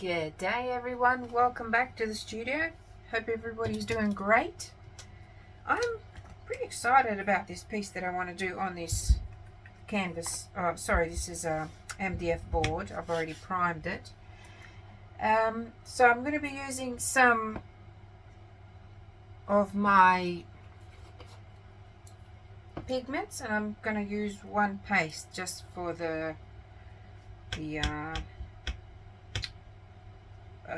Good day everyone, welcome back to the studio. Hope everybody's doing great. I'm pretty excited about this piece that I want to do on this canvas. Oh, sorry, this is a MDF board. I've already primed it. So I'm going to be using some of my pigments, and I'm going to use one paste just for the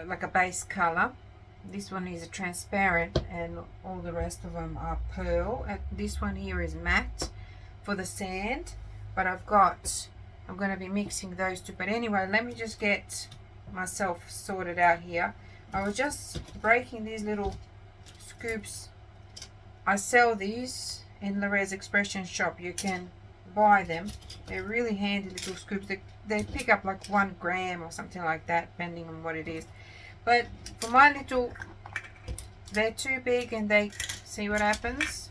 like a base color. This one is a transparent and all the rest of them are pearl, and this one here is matte for the sand, but I'm going to be mixing those two. But anyway, let me just get myself sorted out here. I was just breaking these little scoops. I sell these in Le'Rez Expressions shop. You can buy them. They're really handy little scoops. They pick up like 1 gram or something like that, depending on what it is. But for my little, they're too big, and they see what happens.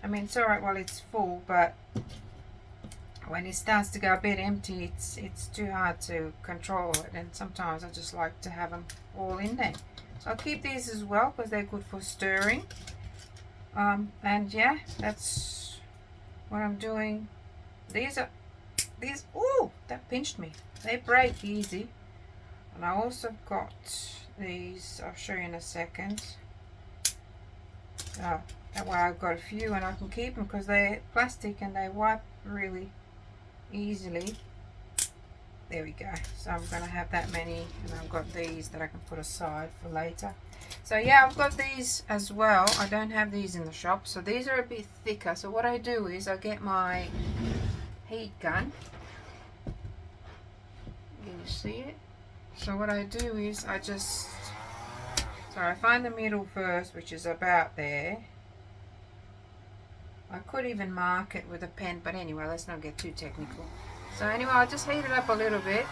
I mean, it's alright while it's full, but when it starts to go a bit empty, it's too hard to control it, and sometimes I just like to have them all in there. So I'll keep these as well because they're good for stirring. And yeah, that's what I'm doing. These, oh, that pinched me. They break easy. And I also got these, I'll show you in a second. That way I've got a few and I can keep them because they're plastic and they wipe really easily. There we go. So I'm going to have that many, and I've got these that I can put aside for later. So yeah, I've got these as well. I don't have these in the shop, so these are a bit thicker. So what I do is I get my heat gun. Can you see it? So what I do is I find the middle first, which is about there. I could even mark it with a pen, but anyway, let's not get too technical. So anyway, I'll just heat it up a little bit,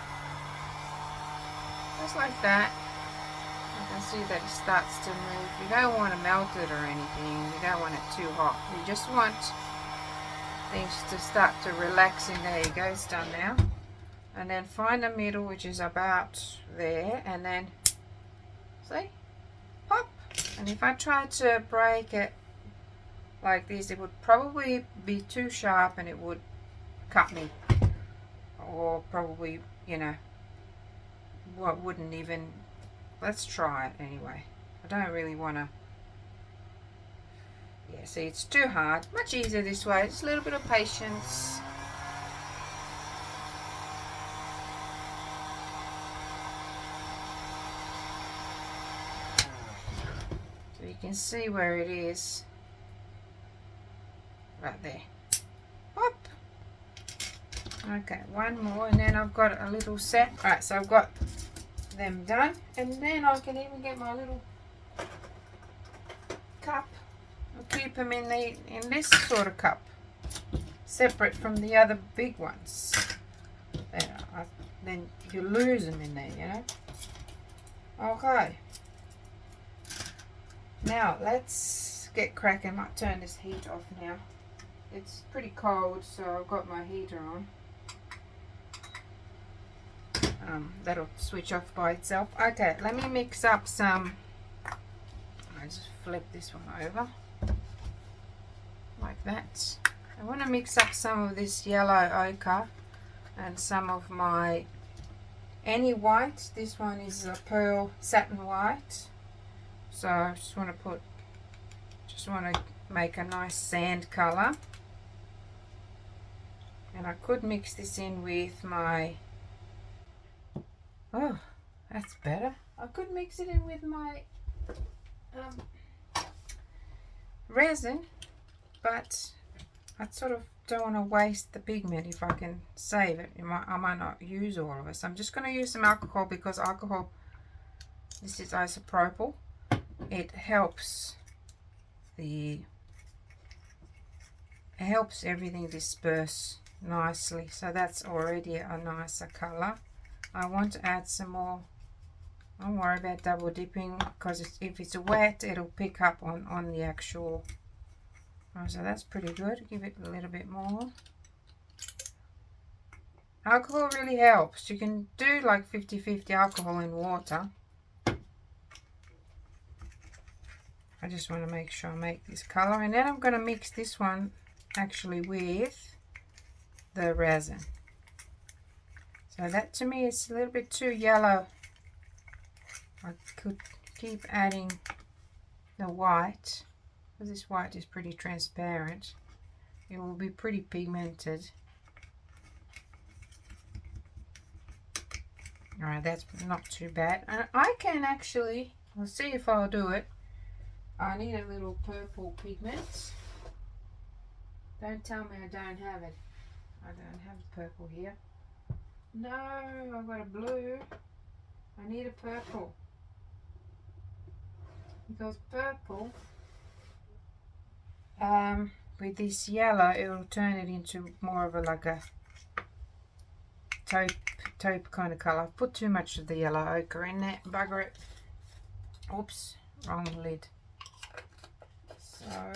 just like that. You can see that it starts to move. You don't want to melt it or anything. You don't want it too hot. You just want things to start to relax, and there you go, it's done now. And then find the middle, which is about there, and then see, pop. And if I tried to break it like this, it would probably be too sharp and it would cut me, or probably, you know, what, wouldn't even. Let's try it anyway. I don't really want to. Yeah, see, it's too hard. Much easier this way. Just a little bit of patience. So you can see where it is. Right there. Pop. Okay, one more, and then I've got a little set. Alright, so I've got them done, and then I can even get my little cup. I'll keep them in this sort of cup, separate from the other big ones. Then you lose them in there, you know. Okay. Now let's get cracking. Might turn this heat off now. It's pretty cold, so I've got my heater on. That'll switch off by itself. Okay, let me mix up some. I just flip this one over like that. I want to mix up some of this yellow ochre and some of my any white. This one is a pearl satin white. So I just want to make a nice sand color. And I could mix this in with my, oh, that's better. I could mix it in with my resin, but I sort of don't want to waste the pigment if I can save it. I might not use all of it. So I'm just going to use some alcohol, because alcohol, this is isopropyl. It helps everything disperse nicely. So that's already a nicer color. I want to add some more. Don't worry about double dipping, because if it's wet, it'll pick up on the actual. Oh, so that's pretty good. Give it a little bit more. Alcohol really helps. You can do like 50-50 alcohol and water. I just want to make sure I make this color, and then I'm going to mix this one actually with the resin. So that to me is a little bit too yellow. I could keep adding the white, because this white is pretty transparent. It will be pretty pigmented. Alright, that's not too bad. And I can actually, we'll see if I'll do it. I need a little purple pigment. Don't tell me I don't have it. I don't have purple here. No, I've got a blue. I need a purple. Because purple, with this yellow, it will turn it into more of a like a taupe kind of color. I've put too much of the yellow ochre in there. Bugger it. Oops, wrong lid. So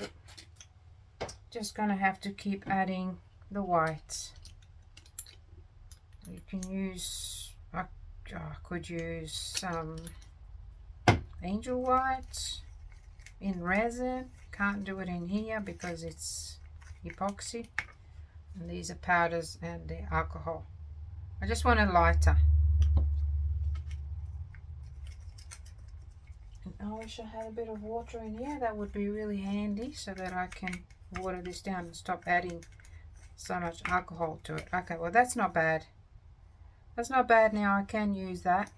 just gonna have to keep adding the white. You can use, I could use some angel white in resin. Can't do it in here because it's epoxy, and these are powders and the alcohol. I just want it lighter. And I wish I had a bit of water in here. That would be really handy so that I can water this down and stop adding so much alcohol to it. Okay, well that's not bad. That's not bad now. I can use that.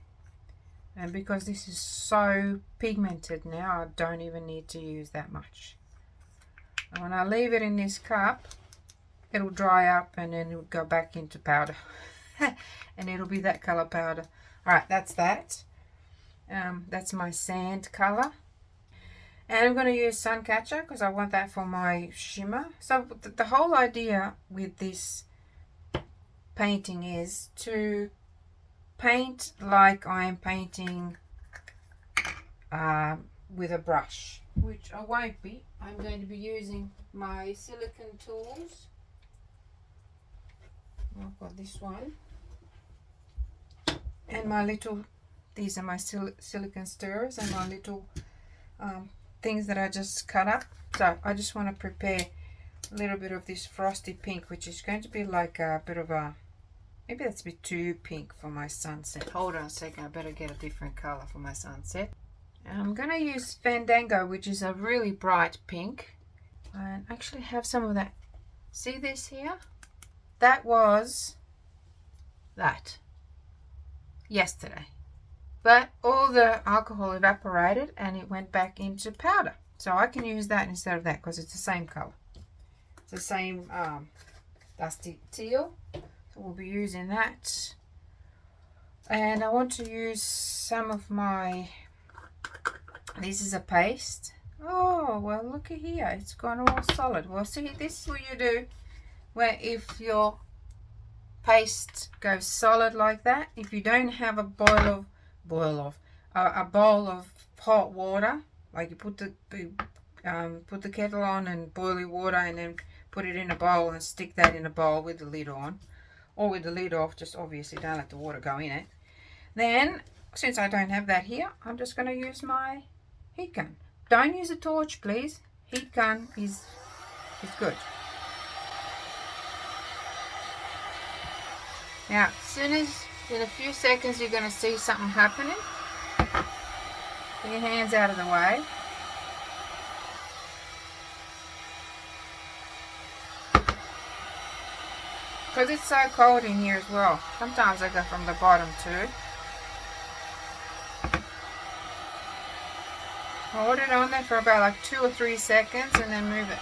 And because this is so pigmented now, I don't even need to use that much. And when I leave it in this cup, it'll dry up and then it'll go back into powder. And it'll be that color powder. Alright, that's that. That's my sand color. And I'm going to use sun catcher because I want that for my shimmer. So the whole idea with this painting is to paint like I am painting with a brush, which I won't be. I'm going to be using my silicone tools. I've got this one and my little, these are my silicone stirrers and my little things that I just cut up. So I just want to prepare a little bit of this frosty pink, which is going to be like a bit of a, maybe that's a bit too pink for my sunset. Hold on a second, I better get a different color for my sunset. And I'm going to use Fandango, which is a really bright pink, and actually have some of that. See this here? That was that yesterday, but all the alcohol evaporated and it went back into powder, so I can use that instead of that because it's the same color. It's the same dusty teal, so we'll be using that. And I want to use some of my, this is a paste. Oh well, look at here, it's gone all solid. Well, see, this is what you do where if your paste goes solid like that, if you don't have a bowl of hot water, like you put the kettle on and boil your water and then put it in a bowl and stick that in a bowl with the lid on, or with the lid off, just obviously don't let the water go in it. Then since I don't have that here, I'm just going to use my heat gun. Don't use a torch, please. Heat gun is good. Now, as soon as, in a few seconds, you're going to see something happening. Put your hands out of the way. Because it's so cold in here as well. Sometimes I go from the bottom too. Hold it on there for about like 2 or 3 seconds and then move it.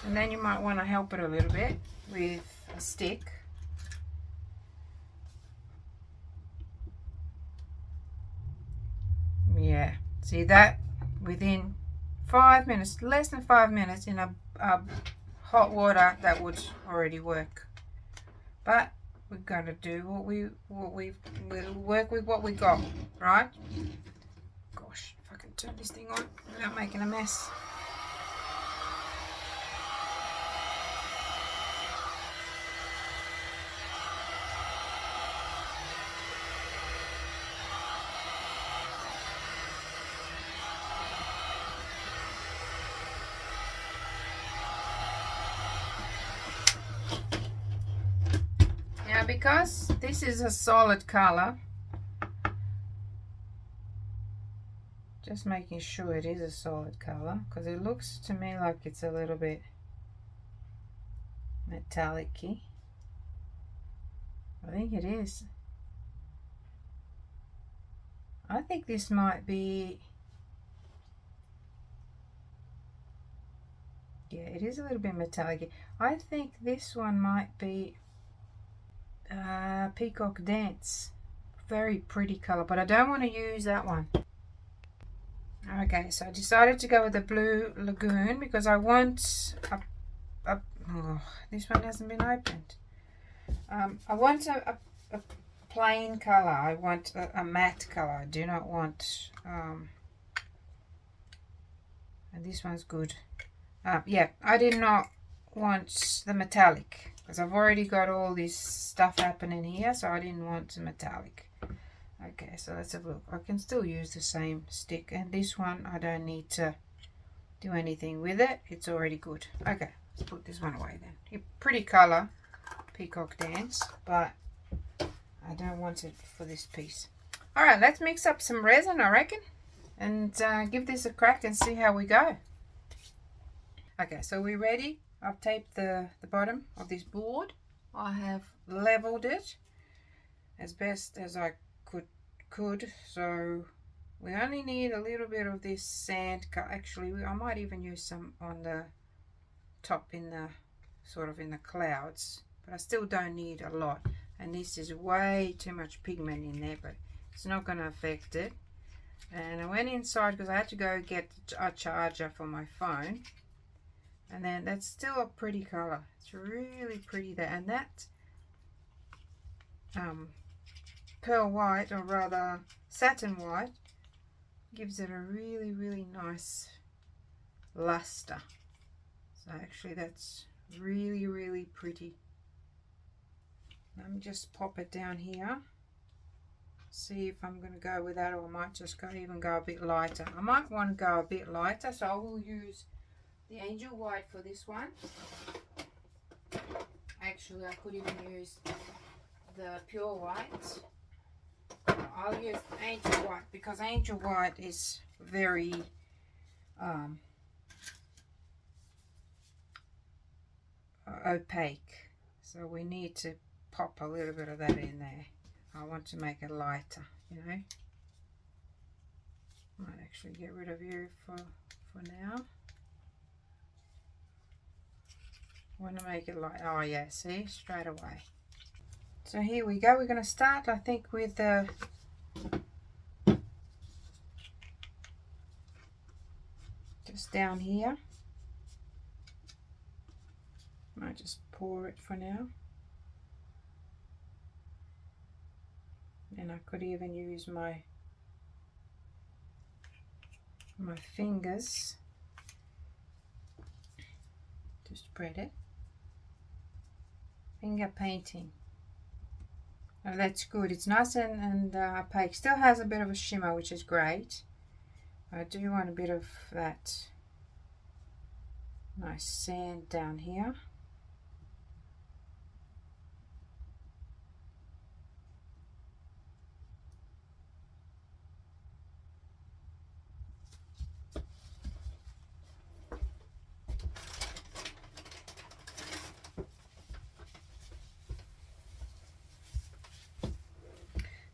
And then you might want to help it a little bit with a stick. Yeah, see that? Within 5 minutes, less than 5 minutes in a hot water, that would already work. But we're going to do we'll work with what we got, right? Gosh, if I can turn this thing on without making a mess. because this is a solid color, just making sure it is a solid color, because it looks to me like it's a little bit metallic-y. I think it is. I think this might be, yeah, it is a little bit metallic. I think this one might be Peacock Dance. Very pretty color, but I don't want to use that one. Okay, so I decided to go with the Blue Lagoon because I want oh, this one hasn't been opened. I want a plain color. I want a matte color. I do not want and this one's good. Yeah, I did not want the metallic because I've already got all this stuff happening here, so I didn't want the metallic. Okay, so let's have a look. I can still use the same stick, and this one I don't need to do anything with it. It's already good. Okay, let's put this one away then. Pretty color, Peacock Dance, but I don't want it for this piece. All right, let's mix up some resin, I reckon, and give this a crack and see how we go. Okay, so we're ready. I've taped the bottom of this board. I have leveled it as best as I could. So we only need a little bit of this sand. Actually, I might even use some on the top in the sort of in the clouds, but I still don't need a lot. And this is way too much pigment in there, but it's not going to affect it. And I went inside because I had to go get a charger for my phone. And then that's still a pretty color. It's really pretty there. And that pearl white, or rather satin white, gives it a really nice luster. So actually that's really pretty. Let me just pop it down here, see if I'm going to go with that, or I might just even go a bit lighter. I might want to go a bit lighter, so I will use the angel white for this one. Actually, I could even use the pure white. I'll use angel white because angel white is very opaque, so we need to pop a little bit of that in there. I want to make it lighter, you know. Might actually get rid of you for now. I want to make it light. Oh yeah, see, straight away. So here we go. We're going to start, I think, with the just down here. Might just pour it for now. And I could even use my fingers to spread it. Finger painting. Oh, that's good. It's nice and opaque. Still has a bit of a shimmer, which is great. I do want a bit of that nice sand down here.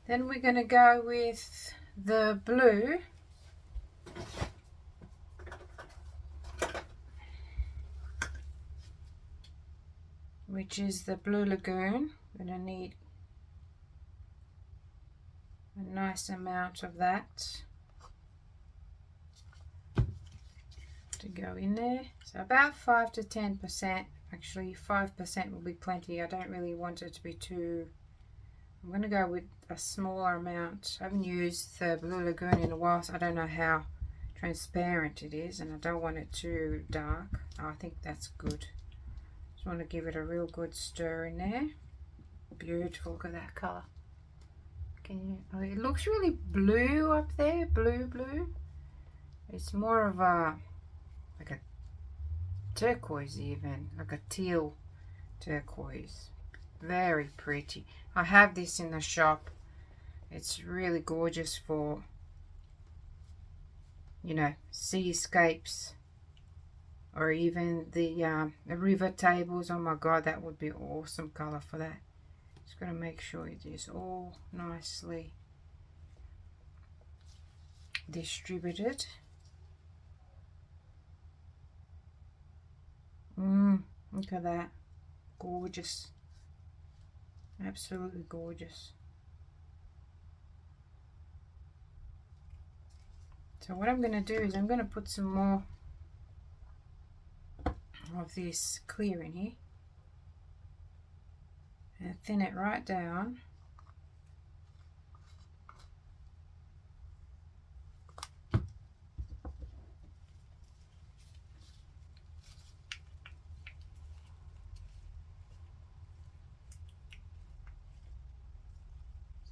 Then we're going to go with the blue. Which is the Blue Lagoon. We're going to need a nice amount of that to go in there. So about 5 to 10%. Actually 5% will be plenty. I don't really want it to be too... I'm going to go with a smaller amount. I haven't used the Blue Lagoon in a while, so I don't know how transparent it is, and I don't want it too dark. Oh, I think that's good. Just want to give it a real good stir in there. Beautiful. Look at that colour. Can you? Oh, it looks really blue up there. Blue. It's more of a like a turquoise, even like a teal turquoise. Very pretty. I have this in the shop. It's really gorgeous for, you know, seascapes, or even the river tables. Oh my god, that would be awesome color for that. Just gotta make sure it is all nicely distributed. Look at that. Gorgeous. Absolutely gorgeous. So what I'm going to do is I'm going to put some more of this clear in here and thin it right down.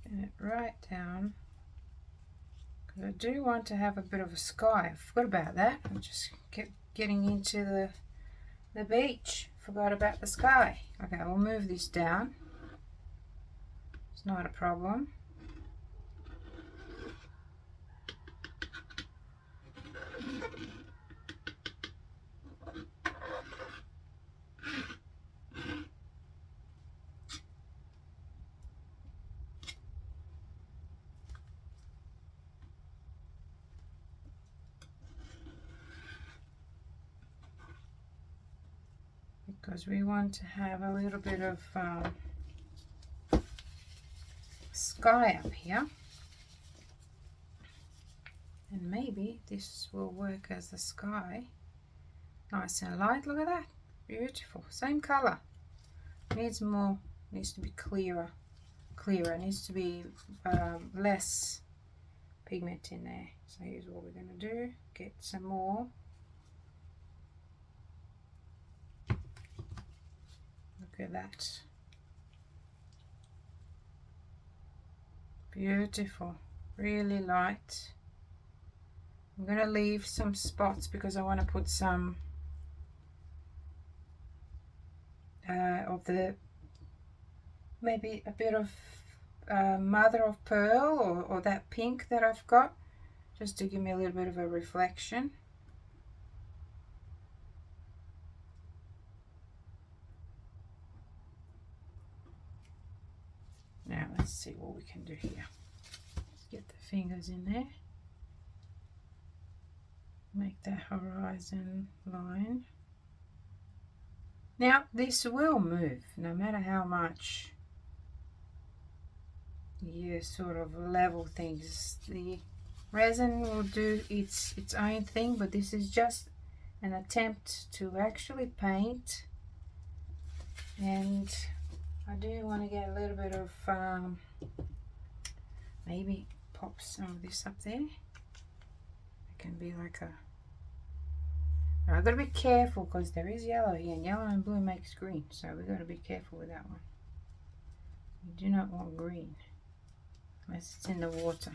Thin it right down. I do want to have a bit of a sky. I forgot about that. I just kept getting into the beach. Forgot about the sky. Okay, we'll move this down. It's not a problem. Because we want to have a little bit of sky up here, and maybe this will work as the sky. Nice and light. Look at that, beautiful. Same color. Needs more, needs to be clearer, needs to be less pigment in there. So here's what we're going to do, get some more. Look at that. Beautiful. Really light. I'm going to leave some spots because I want to put some of the, maybe a bit of mother of pearl, or that pink that I've got, just to give me a little bit of a reflection. Now let's see what we can do here. Let's get the fingers in there. Make that horizon line. Now this will move no matter how much you sort of level things. The resin will do its own thing, but this is just an attempt to actually paint, and I do want to get a little bit of maybe pop some of this up there. It can be like a, I've got to be careful because there is yellow here, and yellow and blue makes green, so we've got to be careful with that one. We do not want green unless it's in the water.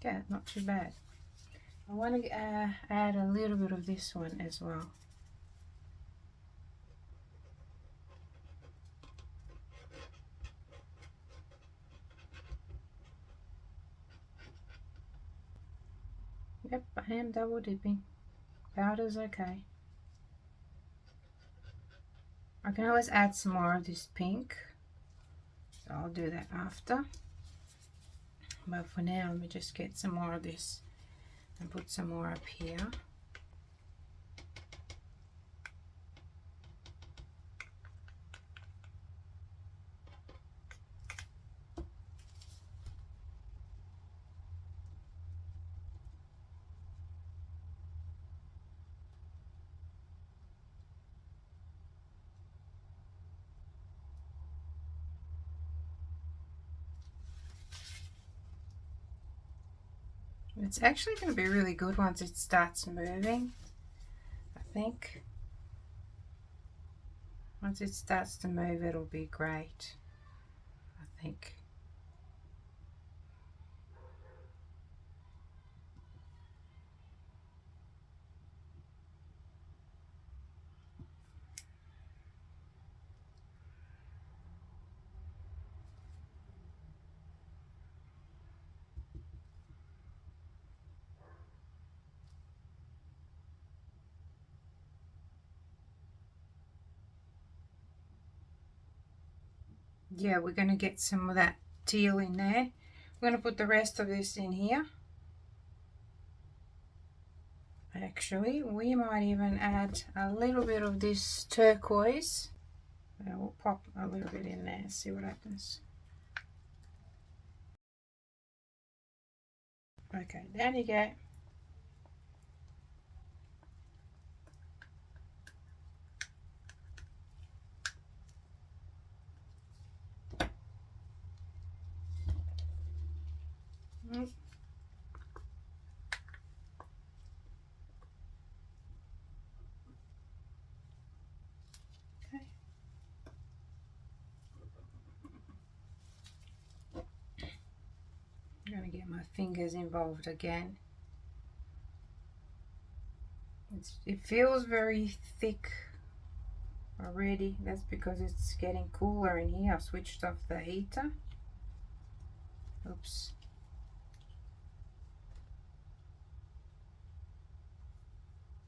Okay, not too bad. I want to add a little bit of this one as well. Yep, I am double dipping. Powder's okay. I can always add some more of this pink, so I'll do that after. But for now, let me just get some more of this and put some more up here. It's actually going to be really good once it starts moving, I think. Once it starts to move, it'll be great, I think. yeah, we're going to get some of that teal in there. We're going to put the rest of this in here. Actually, we might even add a little bit of this turquoise. We'll pop a little bit in there, see what happens. Okay, down you go. Okay. I'm going to get my fingers involved again. It feels very thick already. That's because it's getting cooler in here. I've switched off the heater. Oops.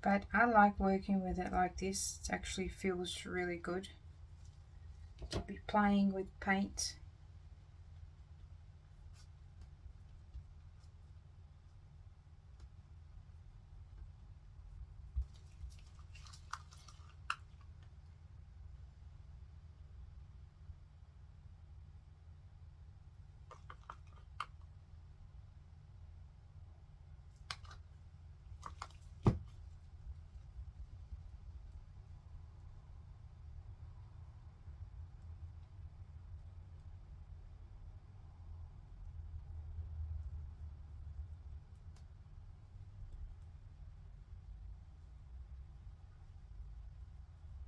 But I like working with it like this. It actually feels really good to be playing with paint.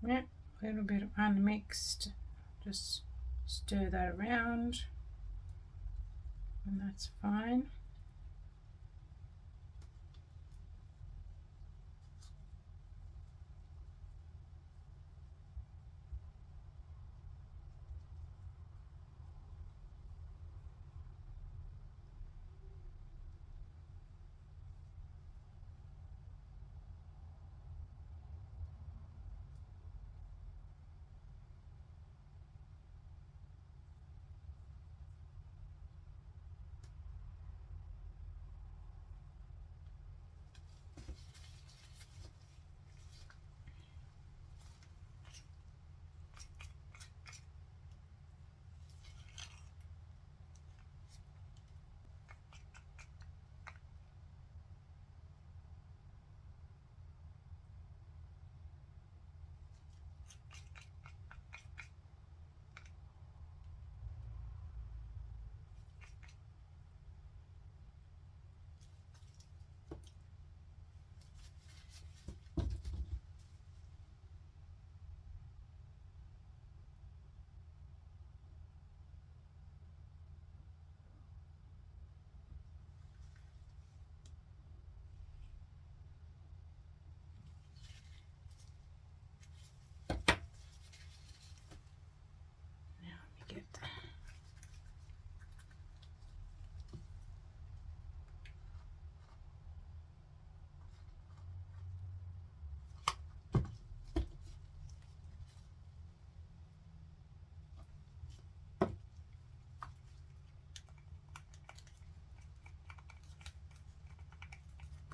Yeah, a little bit of unmixed. Just stir that around, and that's fine.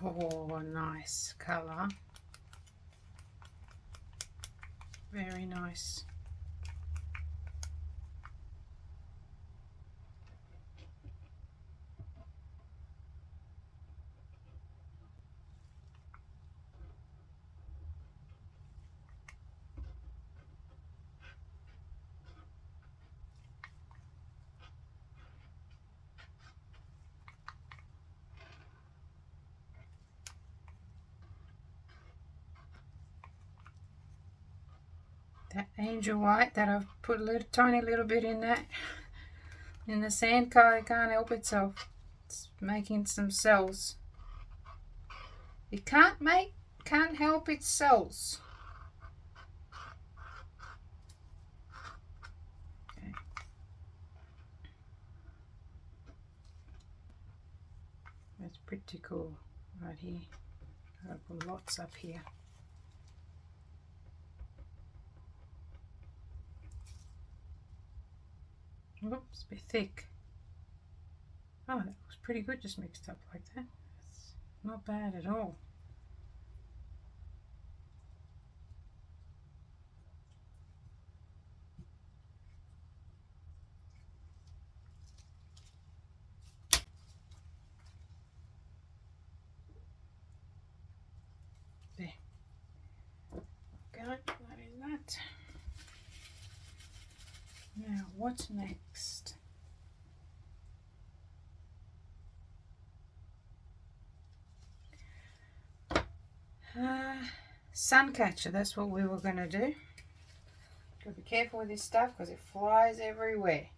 Oh, nice color. Very nice. That angel white that I've put a little tiny little bit in that in the sand color, it can't help itself. It's making some cells. It can't help its cells. Okay. That's pretty cool right here. I've got lots up here. Oops, a bit thick. Oh, that looks pretty good just mixed up like that. It's not bad at all. There. Okay, that is that. Now, what's next? Sun catcher, that's what we were going to do. Gotta be careful with this stuff because it flies everywhere.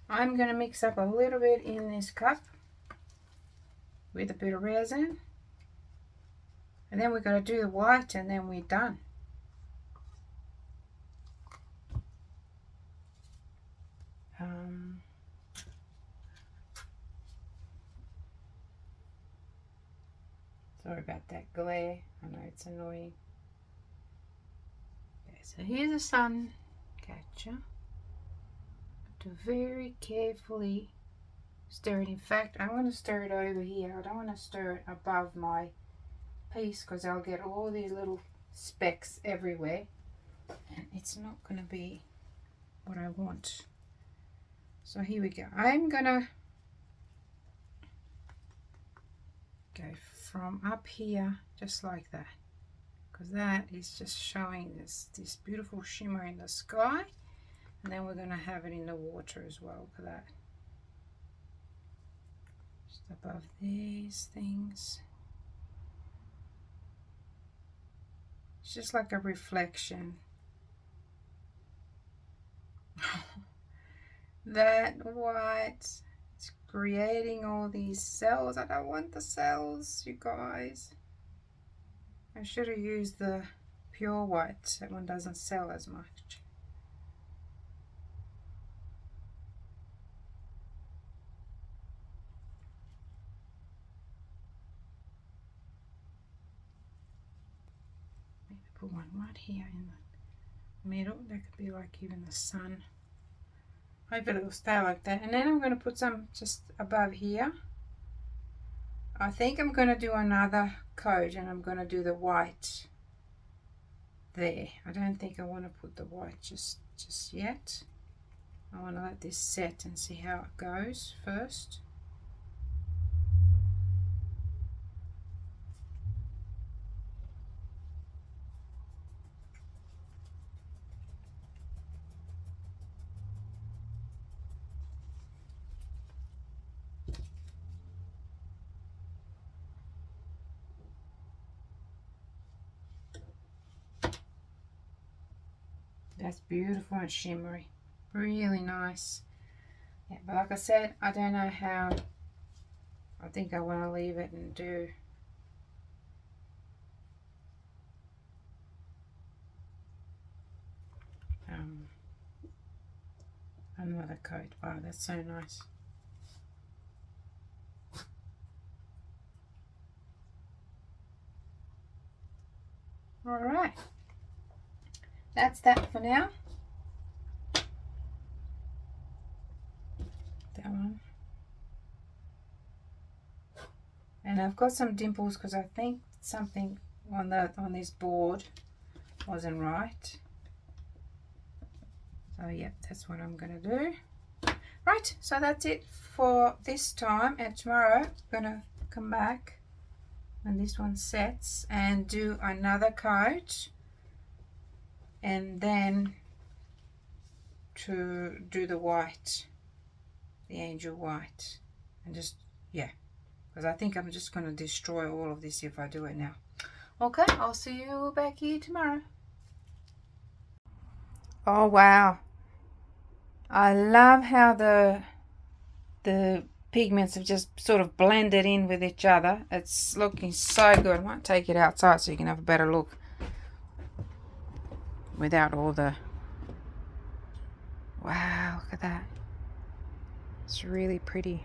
I'm going to mix up a little bit in this cup with a bit of resin. And then we're going to do the white and then we're done. Sorry about that glare. I know it's annoying. Okay, so here's a sun catcher. To very carefully stir it. In fact, I want to stir it over here. I don't want to stir it above my piece because I'll get all these little specks everywhere and it's not going to be what I want. So here we go. I'm going to go from up here just like that because that is just showing this beautiful shimmer in the sky. And then we're going to have it in the water as well for that. Just above these things. It's just like a reflection. That white, it's creating all these cells. I don't want the cells, you guys. I should have used the pure white. That one doesn't sell as much. Put one right here in the middle. That could be like even the sun. Hopefully it'll stay like that. And then I'm going to put some just above here. I think I'm going to do another coat and I'm going to do the white there. I don't think I want to put the white just yet. I want to let this set and see how it goes first. That's beautiful and shimmery, really nice. Yeah, but like I said, I don't know how. I think I want to leave it and do another coat. Wow, that's so nice. All right. That's that for now. That one. And I've got some dimples because I think something on this board wasn't right. So yeah, that's what I'm gonna do. Right, so that's it for this time, and tomorrow I'm gonna come back when this one sets and do another coat. And then to do the white, the angel white, and just, yeah, because I think I'm just going to destroy all of this if I do it now. Okay, I'll see you back here tomorrow. Oh wow, I love how the pigments have just sort of blended in with each other. It's looking so good. I might take it outside so you can have a better look without all the, wow, look at that. It's really pretty.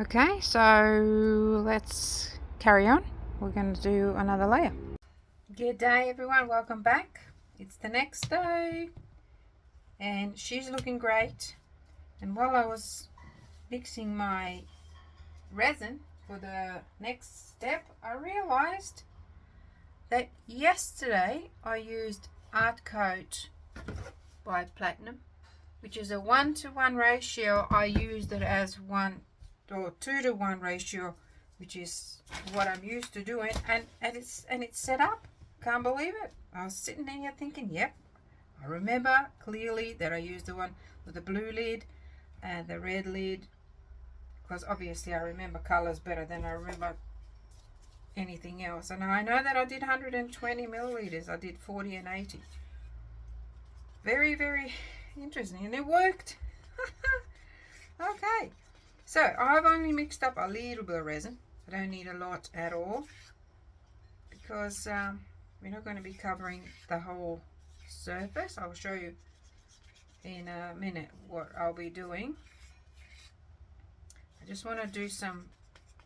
Okay, so let's carry on. We're going to do another layer. Good day everyone, welcome back. It's the next day and she's looking great. And while I was mixing my resin for the next step, I realized that yesterday I used Art Coat by Platinum, which is a 1-to-1 ratio. I used it as 1 or 2-to-1 ratio, which is what I'm used to doing, and it's set up. Can't believe it. I was sitting there thinking, yep, I remember clearly that I used the one with the blue lid and the red lid, because obviously I remember colors better than I remember anything else. And I know that I did 120 milliliters. I did 40 and 80. Very, very interesting, and it worked. Okay, so I've only mixed up a little bit of resin. I don't need a lot at all, because we're not going to be covering the whole surface. I'll show you in a minute what I'll be doing. I just want to do some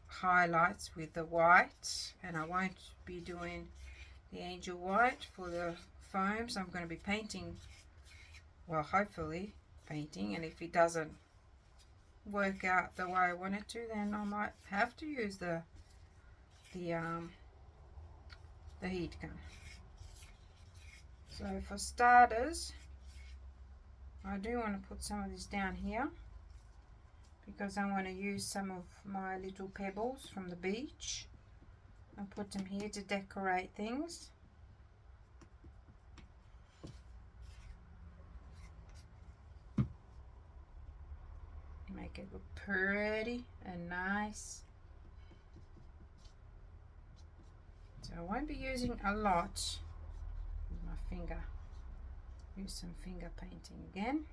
highlights with the white, and I won't be doing the angel white for the foams. I'm going to be painting, well, hopefully painting, and if it doesn't work out the way I want it to, then I might have to use the heat gun. So for starters, I do want to put some of this down here, because I want to use some of my little pebbles from the beach and put them here to decorate things. Make it look pretty and nice. So I won't be using a lot with my finger. Use some finger painting again.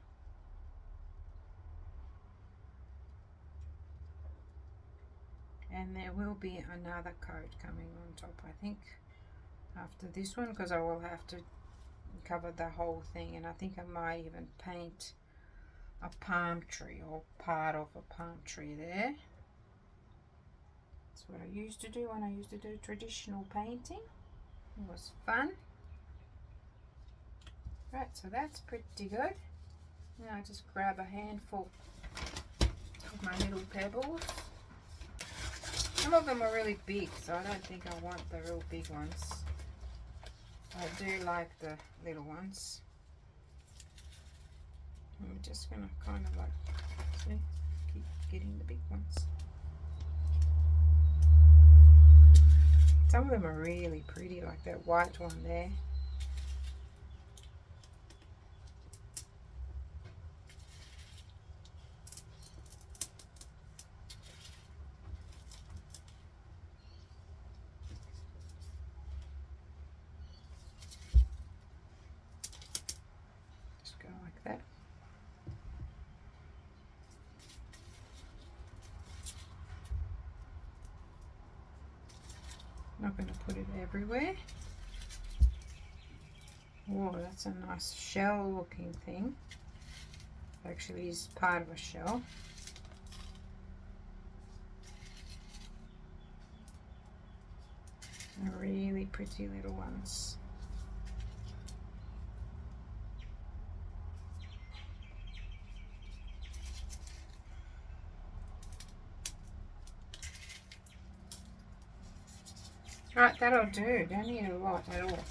And there will be another coat coming on top, I think, after this one, because I will have to cover the whole thing, and I think I might even paint a palm tree or part of a palm tree there. That's what I used to do when I used to do traditional painting. It was fun. Right, so that's pretty good. Now I just grab a handful of my little pebbles. Some of them are really big, so I don't think I want the real big ones. I do like the little ones. I'm just gonna kind of like, see, keep getting the big ones. Some of them are really pretty, like that white one there. Just go like that. Not going to put it everywhere. Oh, that's a nice shell looking thing. Actually is part of a shell. They're really pretty little ones. Right, that'll do. Don't need a lot at all. Just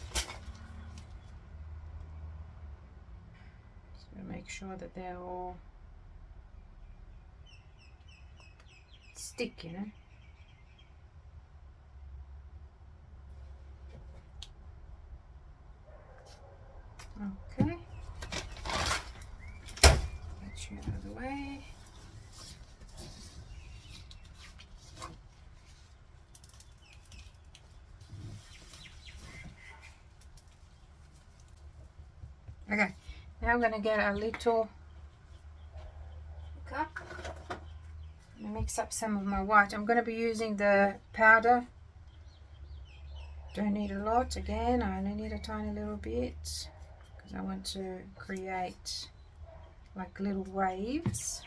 going to make sure that they're all stick, you know. Okay. Get you out of the way. Okay, now I'm going to get a little cup and mix up some of my white. I'm going to be using the powder. Don't need a lot. Again, I only need a tiny little bit because I want to create like little waves.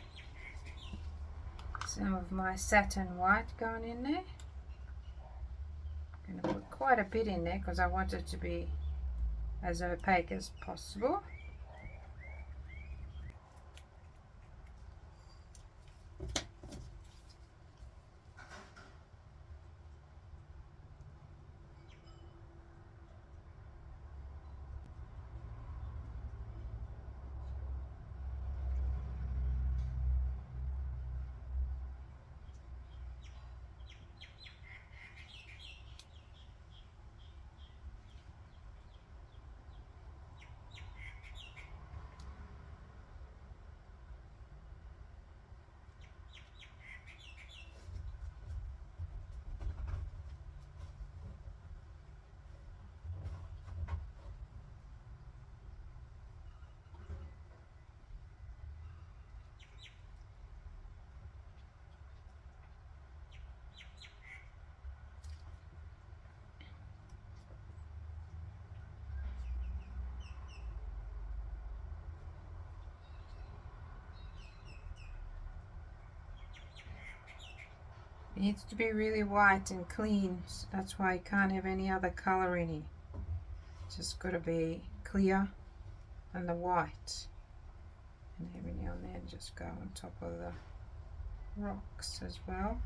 Some of my satin white going in there. I'm going to put quite a bit in there because I want it to be as opaque as possible. It needs to be really white and clean. So that's why you can't have any other color in it. It's just got to be clear and the white. And every now and then just go on top of the rocks as well.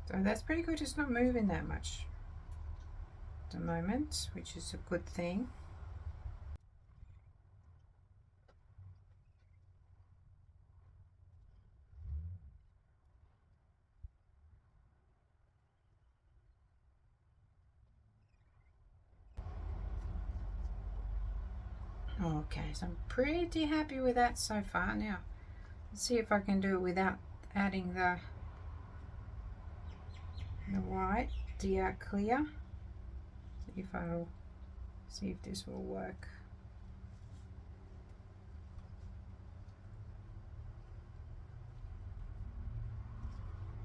So that's pretty good. It's not moving that much at the moment, which is a good thing. Okay, so I'm pretty happy with that so far. Now, let's see if I can do it without adding the white, the clear. See if this will work.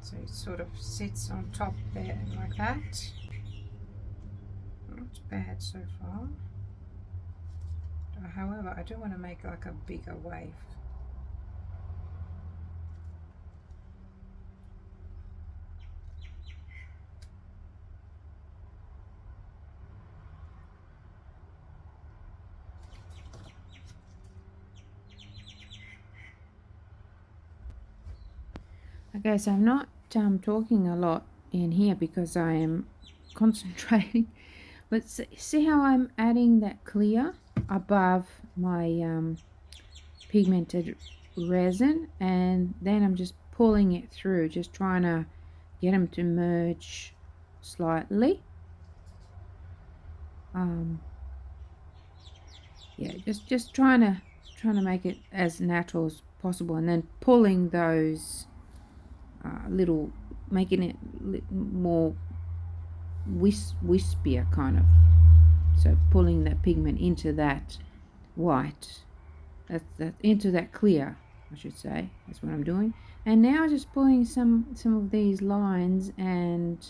So it sort of sits on top there like that. Not bad so far. However, I do want to make like a bigger wave. Okay, so I'm not talking a lot in here because I am concentrating. But see how I'm adding that clear above my pigmented resin, and then I'm just pulling it through, just trying to get them to merge slightly. Yeah, just trying to make it as natural as possible, and then pulling those little, making it more wispier kind of. So pulling that pigment into that white, that into that clear, I should say. That's what I'm doing. And now just pulling some of these lines and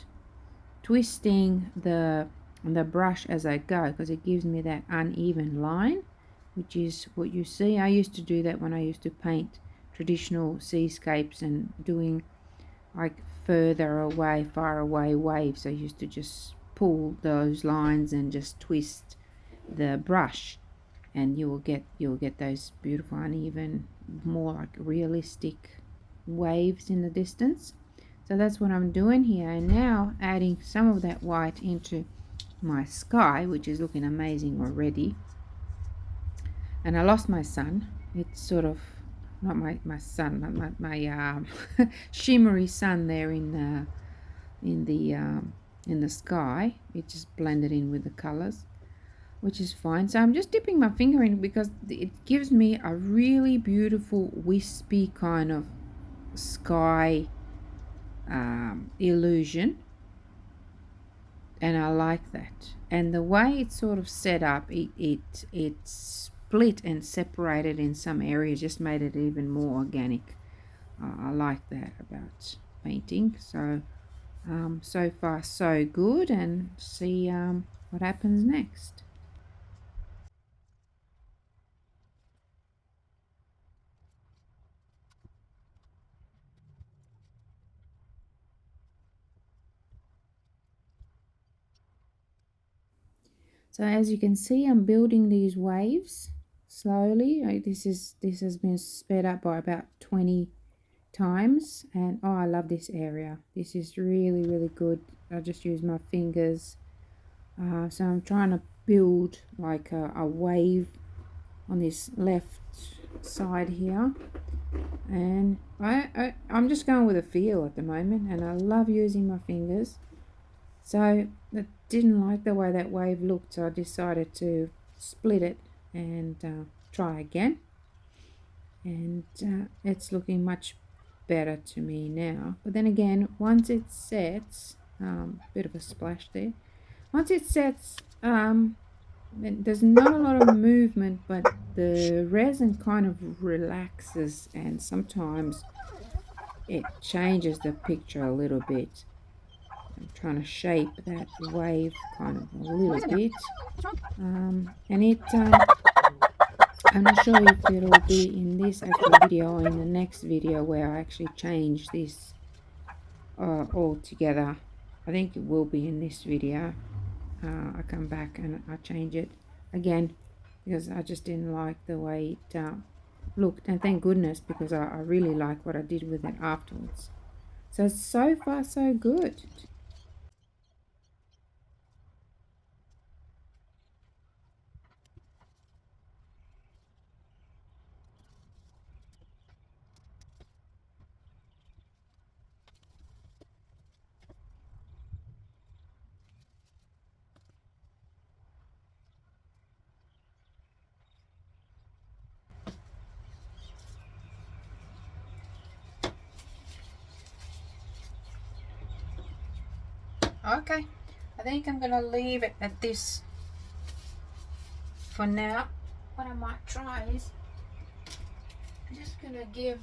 twisting the brush as I go, because it gives me that uneven line, which is what you see. I used to do that when I used to paint traditional seascapes and doing like far away waves. I used to just pull those lines and just twist the brush, and you'll get those beautiful uneven, more like realistic waves in the distance. So that's what I'm doing here, and now adding some of that white into my sky, which is looking amazing already. And I lost my sun. It's sort of not my sun, my shimmery sun there in the sky. It just blended in with the colors, which is fine. So I'm just dipping my finger in because it gives me a really beautiful wispy kind of sky illusion, and I like that. And the way it's sort of set up, it's split and separated in some areas, just made it even more organic. I like that about painting. So so far so good, and see what happens next. So as you can see, I'm building these waves slowly. This has been sped up by about 20 times, and oh, I love this area. This is really good. I just use my fingers. So I'm trying to build like a wave on this left side here, and I'm just going with a feel at the moment, and I love using my fingers. So I didn't like the way that wave looked, so I decided to split it and try again, and it's looking much better to me now. But then again, once it sets, bit of a splash there, once it sets, there's not a lot of movement, but the resin kind of relaxes, and sometimes it changes the picture a little bit. I'm trying to shape that wave kind of a little bit. And it I'm not sure if it'll be in this actual video or in the next video where I actually change this all together. I think it will be in this video. I come back and I change it again because I just didn't like the way it looked, and thank goodness, because I really like what I did with it afterwards. So far so good. Okay, I think I'm gonna leave it at this for now. What I might try is I'm just gonna give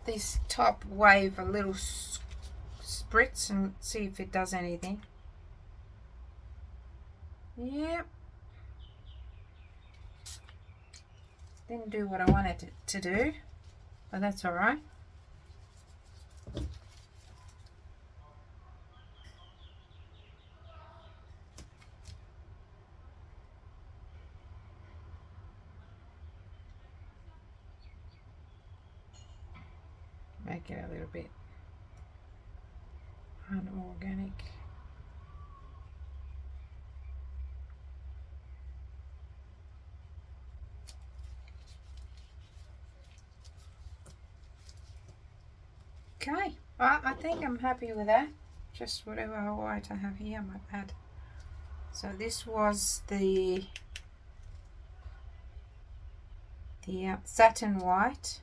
this top wave a little spritz and see if it does anything. Yep, didn't do what I wanted it to do, but that's all right. Make it a little bit unorganic. Okay, well, I think I'm happy with that. Just whatever white I have here, I might add. So this was the satin white,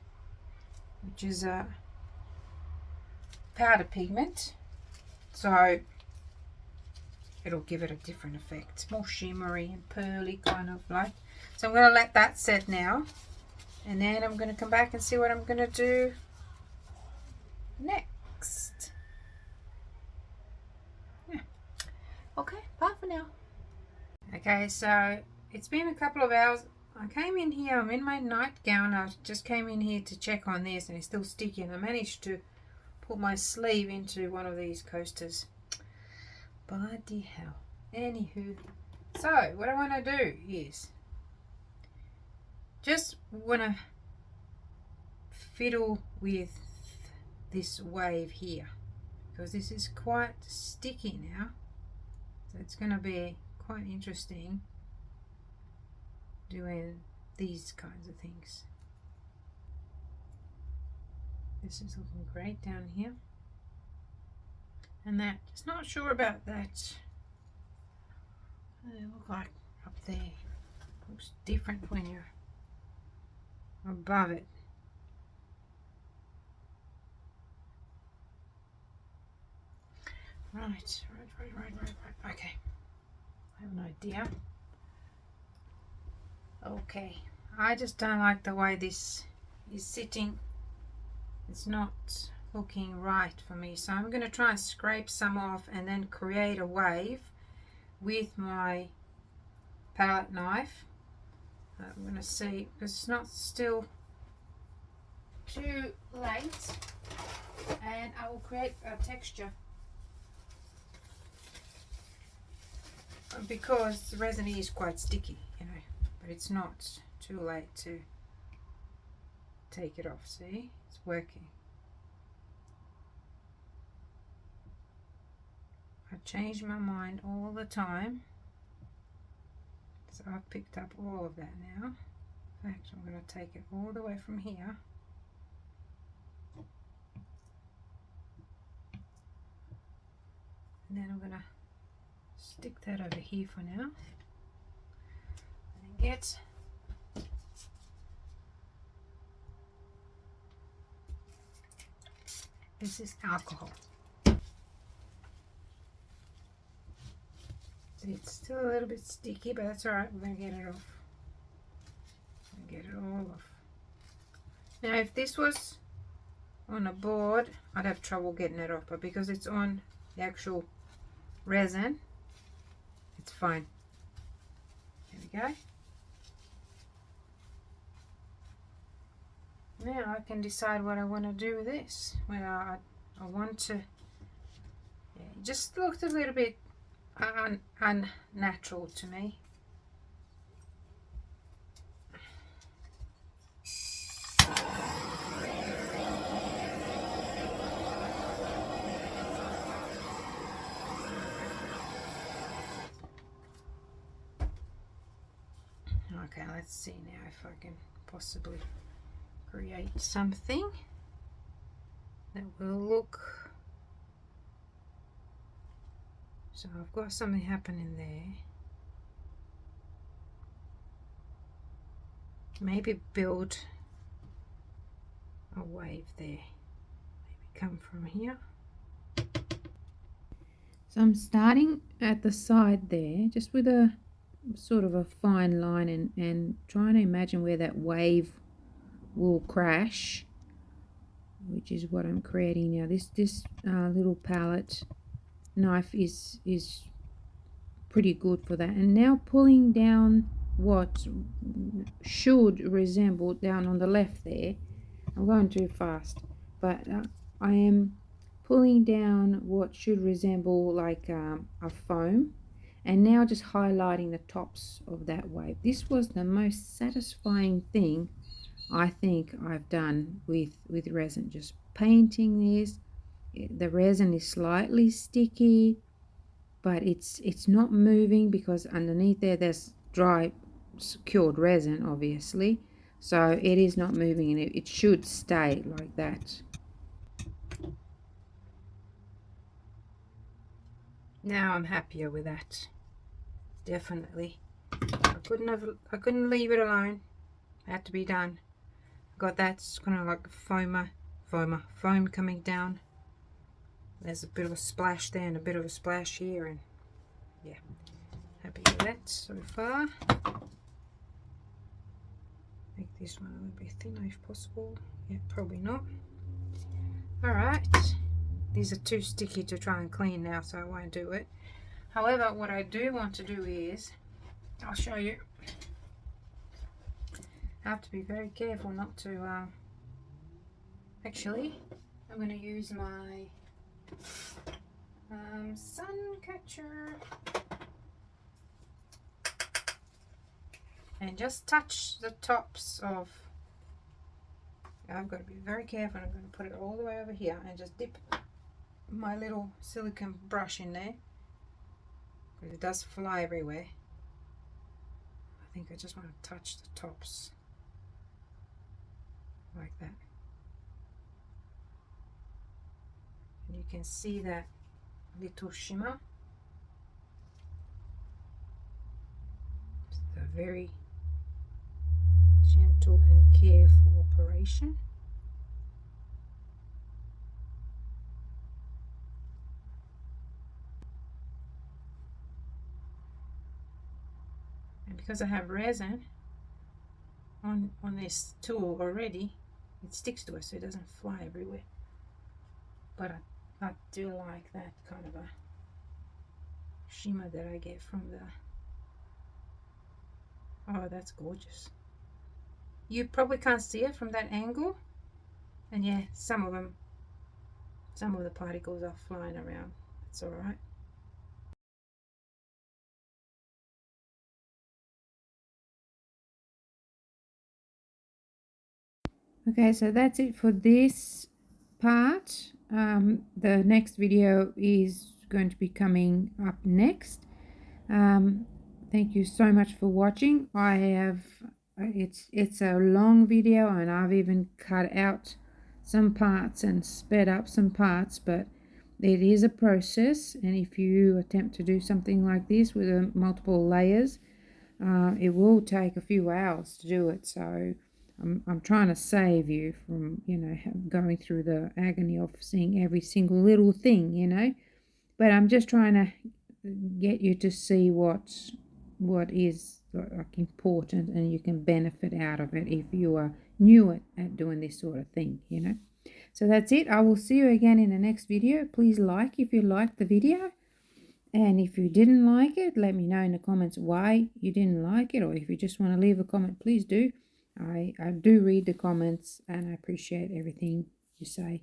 which is a powder pigment, so it'll give it a different effect. It's more shimmery and pearly kind of like. So I'm going to let that set now, and then I'm going to come back and see what I'm going to do next. Yeah. Okay, bye for now. Okay, so it's been a couple of hours. I came in here, I'm in my nightgown. I just came in here to check on this, and it's still sticky, and I managed to put my sleeve into one of these coasters. Bloody hell. Anywho, so what I want to do is just want to fiddle with this wave here, because this is quite sticky now, so it's going to be quite interesting doing these kinds of things. This is looking great down here, and that, just not sure about that. They look like up there, looks different when you're above it. Right. Okay, I have an idea. Okay, I just don't like the way this is sitting. It's not looking right for me, so I'm going to try and scrape some off and then create a wave with my palette knife. I'm going to see, because it's not still too late, and I will create a texture, because the resin is quite sticky, you know, but it's not too late to take it off. See, it's working. I change my mind all the time, so I've picked up all of that now. In fact, I'm going to take it all the way from here, and then I'm going to stick that over here for now, and get this is alcohol. See, it's still a little bit sticky, but that's alright, we're going to get it off. Get it all off. Now if this was on a board, I'd have trouble getting it off, but because it's on the actual resin, it's fine. There we go. Now I can decide what I want to do with this. Whether I want to, yeah, it just looked a little bit unnatural to me. Okay, let's see now if I can possibly create something that will look. So I've got something happening there. Maybe build a wave there. Maybe come from here. So I'm starting at the side there, just with a sort of a fine line, and trying to imagine where that wave will crash, which is what I'm creating now. This little palette knife is pretty good for that. And now pulling down what should resemble, down on the left there, I'm going too fast, but I am pulling down what should resemble like a foam, and now just highlighting the tops of that wave. This was the most satisfying thing I think I've done with resin, just painting this. The resin is slightly sticky, but it's not moving because underneath there's dry cured resin, obviously, so it is not moving, and it should stay like that. Now I'm happier with that. Definitely. I couldn't leave it alone. It had to be done. Got that. It's kind of like foam coming down. There's a bit of a splash there and a bit of a splash here, and yeah, happy with that so far. Make this one a little bit thinner if possible. Yeah, probably not. Alright, these are too sticky to try and clean now, so I won't do it. However, what I do want to do is, I'll show you. I have to be very careful not to, actually, I'm going to use my sun catcher and just touch the tops of. I've got to be very careful. I'm going to put it all the way over here and just dip my little silicone brush in there, because it does fly everywhere. I think I just want to touch the tops like that, and you can see that little shimmer. It's a very gentle and careful operation. And because I have resin on this tool already, it sticks to it so it doesn't fly everywhere. But I do like that kind of a shimmer that I get from the. Oh, that's gorgeous. You probably can't see it from that angle, and yeah, some of the particles are flying around. It's all right. Okay, so that's it for this part. The next video is going to be coming up next. Thank you so much for watching. It's a long video, and I've even cut out some parts and sped up some parts, but it is a process, and if you attempt to do something like this with multiple layers, it will take a few hours to do it. So I'm trying to save you from, going through the agony of seeing every single little thing, but I'm just trying to get you to see what is like important, and you can benefit out of it if you are new at doing this sort of thing. So that's it. I will see you again in the next video. Please like if you liked the video, And if you didn't like it, let me know in the comments why you didn't like it, or if you just want to leave a comment, please do. I do read the comments and I appreciate everything you say.